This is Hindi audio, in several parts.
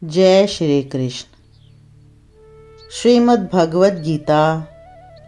जय श्री कृष्ण। श्रीमद् भगवद गीता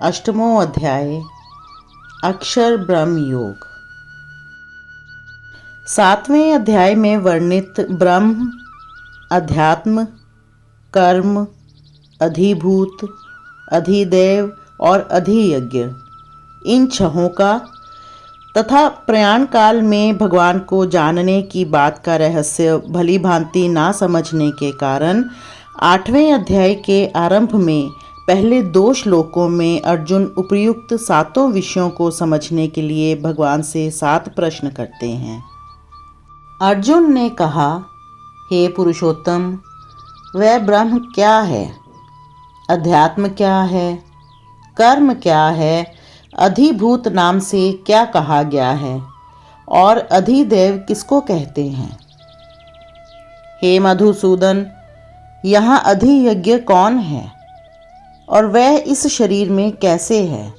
अष्टमो अध्याय अक्षर ब्रह्म योग। 7वें अध्याय में वर्णित ब्रह्म, अध्यात्म, कर्म, अधिभूत, अधिदेव और अधियज्ञ, इन छहों का तथा प्रयाण काल में भगवान को जानने की बात का रहस्य भली भांति ना समझने के कारण 8वें अध्याय के आरंभ में पहले 2 श्लोकों में अर्जुन उपर्युक्त 7 विषयों को समझने के लिए भगवान से 7 प्रश्न करते हैं। अर्जुन ने कहा, हे पुरुषोत्तम, वह ब्रह्म क्या है? अध्यात्म क्या है? कर्म क्या है? अधिभूत नाम से क्या कहा गया है? और अधिदेव किसको कहते हैं? हे मधुसूदन, यहाँ अधियज्ञ कौन है और वह इस शरीर में कैसे है?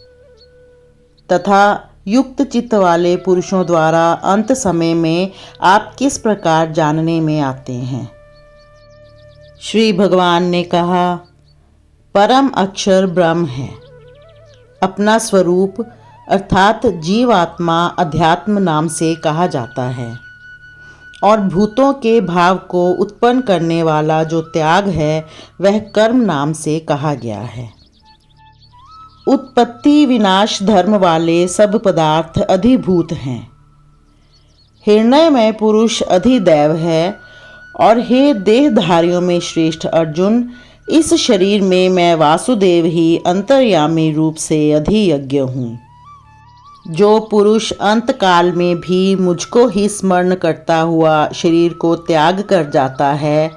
तथा युक्त चित्त वाले पुरुषों द्वारा अंत समय में आप किस प्रकार जानने में आते हैं? श्री भगवान ने कहा, परम अक्षर ब्रह्म है। अपना स्वरूप अर्थात जीवात्मा अध्यात्म नाम से कहा जाता है और भूतों के भाव को उत्पन्न करने वाला जो त्याग है वह कर्म नाम से कहा गया है। उत्पत्ति विनाश धर्म वाले सब पदार्थ अधिभूत हैं। हिरण्यमय पुरुष अधिदैव है। और हे देहधारियों में श्रेष्ठ अर्जुन, इस शरीर में मैं वासुदेव ही अंतर्यामी रूप से अधियज्ञ हूँ। जो पुरुष अंत काल में भी मुझको ही स्मरण करता हुआ शरीर को त्याग कर जाता है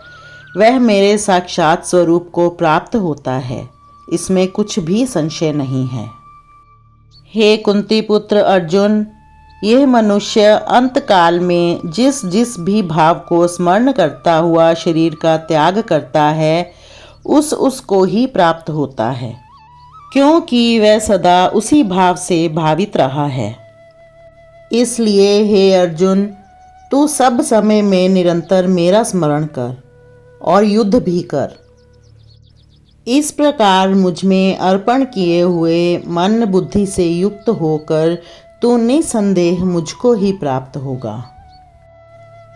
वह मेरे साक्षात स्वरूप को प्राप्त होता है, इसमें कुछ भी संशय नहीं है। हे कुंती पुत्र अर्जुन, यह मनुष्य अंत काल में जिस जिस भी भाव को स्मरण करता हुआ शरीर का त्याग करता है उसको ही प्राप्त होता है, क्योंकि वह सदा उसी भाव से भावित रहा है। इसलिए हे अर्जुन, तू सब समय में निरंतर मेरा स्मरण कर और युद्ध भी कर। इस प्रकार मुझ में अर्पण किए हुए मन बुद्धि से युक्त होकर तू निसंदेह मुझको ही प्राप्त होगा।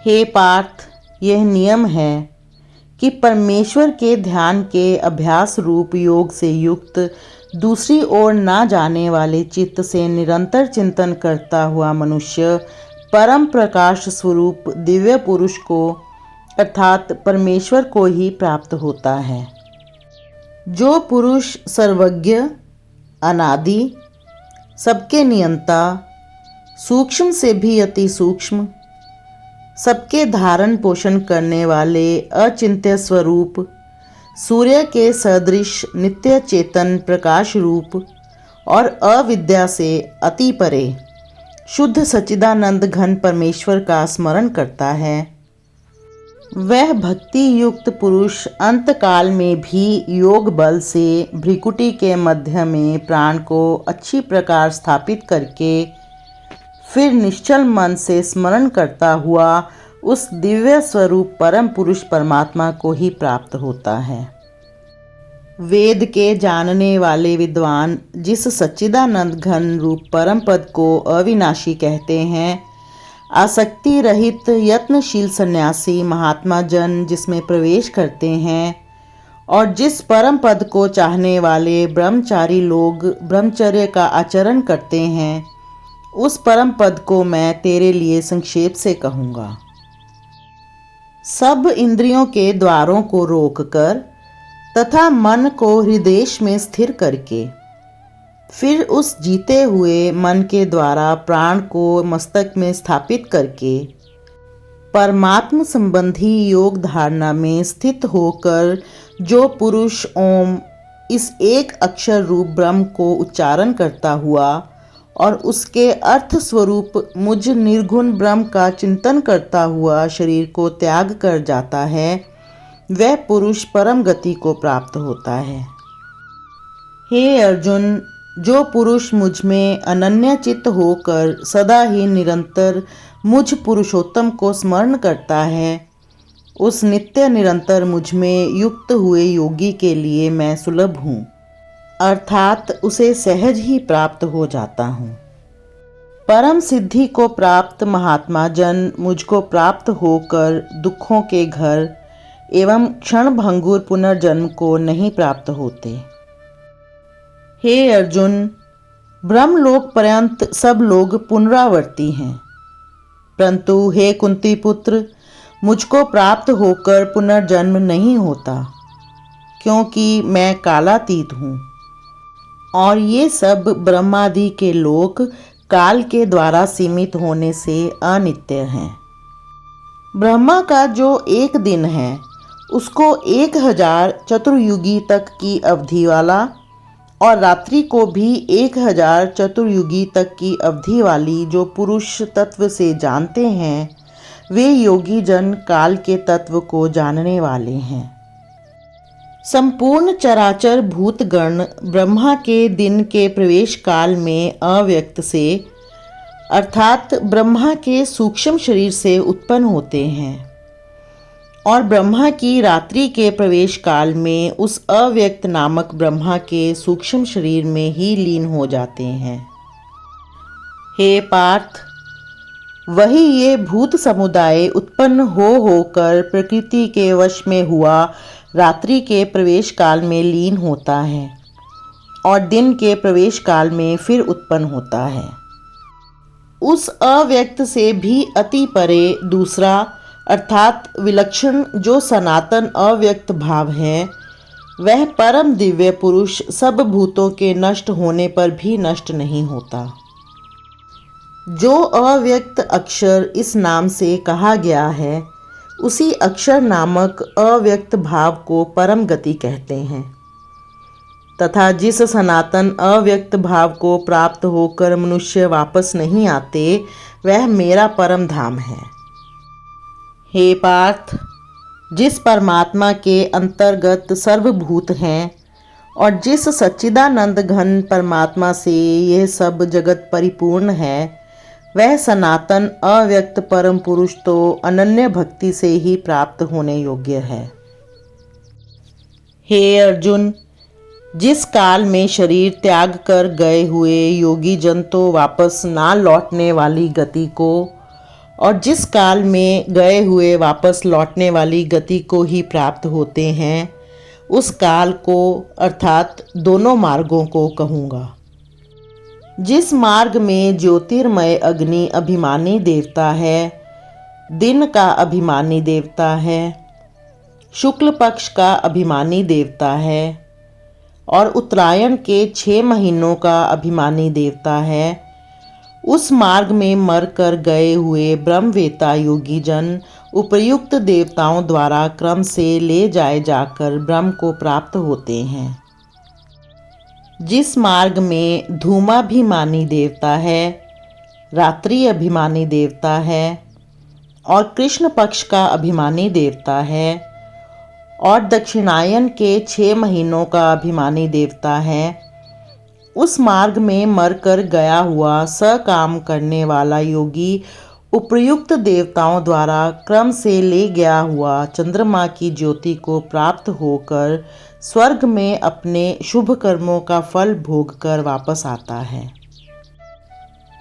हे पार्थ, यह नियम है कि परमेश्वर के ध्यान के अभ्यास रूप योग से युक्त दूसरी ओर ना जाने वाले चित्त से निरंतर चिंतन करता हुआ मनुष्य परम प्रकाश स्वरूप दिव्य पुरुष को अर्थात परमेश्वर को ही प्राप्त होता है। जो पुरुष सर्वज्ञ, अनादि, सबके नियंता, सूक्ष्म से भी अति सूक्ष्म, सबके धारण पोषण करने वाले अचिंत्य स्वरूप, सूर्य के सदृश नित्य चेतन प्रकाश रूप और अविद्या से अति परे शुद्ध सच्चिदानंद घन परमेश्वर का स्मरण करता है, वह भक्ति युक्त पुरुष अंत काल में भी योग बल से भ्रिकुटी के मध्य में प्राण को अच्छी प्रकार स्थापित करके फिर निश्चल मन से स्मरण करता हुआ उस दिव्य स्वरूप परम पुरुष परमात्मा को ही प्राप्त होता है। वेद के जानने वाले विद्वान जिस सच्चिदानंद घन रूप परम पद को अविनाशी कहते हैं, आसक्ति रहित यत्नशील सन्यासी महात्मा जन जिसमें प्रवेश करते हैं और जिस परम पद को चाहने वाले ब्रह्मचारी लोग ब्रह्मचर्य का आचरण करते हैं, उस परम पद को मैं तेरे लिए संक्षेप से कहूँगा। सब इंद्रियों के द्वारों को रोककर तथा मन को हृदय में स्थिर करके फिर उस जीते हुए मन के द्वारा प्राण को मस्तक में स्थापित करके परमात्म संबंधी योग धारणा में स्थित होकर जो पुरुष ओम इस एक अक्षर रूप ब्रह्म को उच्चारण करता हुआ और उसके अर्थ स्वरूप मुझ निर्गुण ब्रह्म का चिंतन करता हुआ शरीर को त्याग कर जाता है, वह पुरुष परम गति को प्राप्त होता है। हे अर्जुन, जो पुरुष मुझ में अनन्य चित्त होकर सदा ही निरंतर मुझ पुरुषोत्तम को स्मरण करता है, उस नित्य निरंतर मुझ में युक्त हुए योगी के लिए मैं सुलभ हूँ, अर्थात उसे सहज ही प्राप्त हो जाता हूँ। परम सिद्धि को प्राप्त महात्मा जन मुझको प्राप्त होकर दुखों के घर एवं क्षण भंगुर पुनर्जन्म को नहीं प्राप्त होते। हे अर्जुन, ब्रह्मलोक पर्यंत सब लोग पुनरावर्ती हैं, परंतु हे कुंती पुत्र, मुझको प्राप्त होकर पुनर्जन्म नहीं होता, क्योंकि मैं कालातीत हूँ और ये सब ब्रह्मादि के लोक काल के द्वारा सीमित होने से अनित्य हैं। ब्रह्मा का जो एक दिन है उसको 1000 चतुर्युगी तक की अवधि वाला और रात्रि को भी 1000 चतुर्युगी तक की अवधि वाली जो पुरुष तत्व से जानते हैं, वे योगी जन काल के तत्व को जानने वाले हैं। संपूर्ण चराचर भूतगण ब्रह्मा के दिन के प्रवेश काल में अव्यक्त से अर्थात ब्रह्मा के सूक्ष्म शरीर से उत्पन्न होते हैं और ब्रह्मा की रात्रि के प्रवेश काल में उस अव्यक्त नामक ब्रह्मा के सूक्ष्म शरीर में ही लीन हो जाते हैं। हे पार्थ, वही ये भूत समुदाय उत्पन्न होकर प्रकृति के वश में हुआ रात्रि के प्रवेश काल में लीन होता है और दिन के प्रवेश काल में फिर उत्पन्न होता है। उस अव्यक्त से भी अति परे दूसरा अर्थात विलक्षण जो सनातन अव्यक्त भाव है, वह परम दिव्य पुरुष सब भूतों के नष्ट होने पर भी नष्ट नहीं होता। जो अव्यक्त अक्षर इस नाम से कहा गया है, उसी अक्षर नामक अव्यक्त भाव को परम गति कहते हैं तथा जिस सनातन अव्यक्त भाव को प्राप्त होकर मनुष्य वापस नहीं आते, वह मेरा परम धाम है। हे पार्थ, जिस परमात्मा के अंतर्गत सर्वभूत हैं और जिस सच्चिदानंद घन परमात्मा से यह सब जगत परिपूर्ण है, वह सनातन अव्यक्त परम पुरुष तो अनन्य भक्ति से ही प्राप्त होने योग्य है। हे अर्जुन, जिस काल में शरीर त्याग कर गए हुए योगी जन तो वापस ना लौटने वाली गति को और जिस काल में गए हुए वापस लौटने वाली गति को ही प्राप्त होते हैं, उस काल को अर्थात दोनों मार्गों को कहूँगा। जिस मार्ग में ज्योतिर्मय अग्नि अभिमानी देवता है, दिन का अभिमानी देवता है, शुक्ल पक्ष का अभिमानी देवता है और उत्तरायण के 6 महीनों का अभिमानी देवता है, उस मार्ग में मरकर गए हुए ब्रह्मवेता योगी जन उपर्युक्त देवताओं द्वारा क्रम से ले जाए जाकर ब्रह्म को प्राप्त होते हैं। जिस मार्ग में धूमाभिमानी देवता है, रात्रि अभिमानी देवता है और कृष्ण पक्ष का अभिमानी देवता है और दक्षिणायन के 6 महीनों का अभिमानी देवता है, उस मार्ग में मरकर गया हुआ सकाम करने वाला योगी उपर्युक्त देवताओं द्वारा क्रम से ले गया हुआ चंद्रमा की ज्योति को प्राप्त होकर स्वर्ग में अपने शुभ कर्मों का फल भोग कर वापस आता है।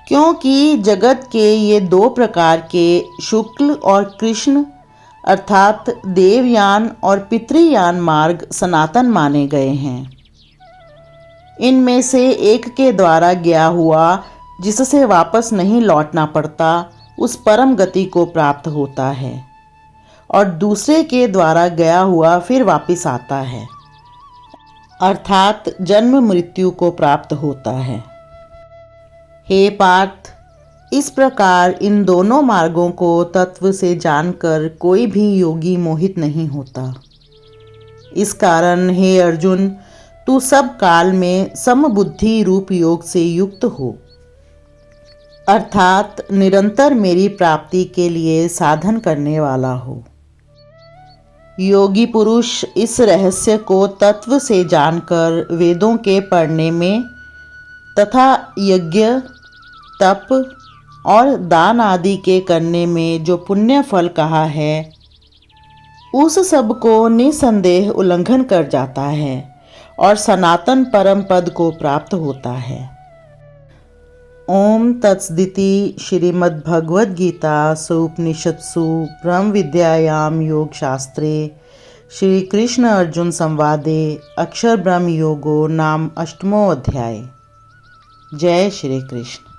क्योंकि जगत के ये 2 प्रकार के शुक्ल और कृष्ण अर्थात देवयान और पितृयान मार्ग सनातन माने गए हैं। इनमें से एक के द्वारा गया हुआ जिससे वापस नहीं लौटना पड़ता, उस परम गति को प्राप्त होता है और दूसरे के द्वारा गया हुआ फिर वापस आता है, अर्थात जन्म मृत्यु को प्राप्त होता है। हे पार्थ, इस प्रकार इन दोनों मार्गों को तत्व से जानकर कोई भी योगी मोहित नहीं होता। इस कारण हे अर्जुन, तू सब काल में समबुद्धि रूप योग से युक्त हो, अर्थात निरंतर मेरी प्राप्ति के लिए साधन करने वाला हो। योगी पुरुष इस रहस्य को तत्व से जानकर वेदों के पढ़ने में तथा यज्ञ, तप और दान आदि के करने में जो पुण्य फल कहा है, उस सब को निसंदेह उल्लंघन कर जाता है और सनातन परम पद को प्राप्त होता है। ओम तत्सदिति। श्रीमद्भगवद्गीतासु उपनिषत्सु ब्रह्म विद्यायां योग शास्त्रे श्री कृष्ण अर्जुन संवादे अक्षर ब्रह्म योगो नाम 8वां अध्याय। जय श्री कृष्ण।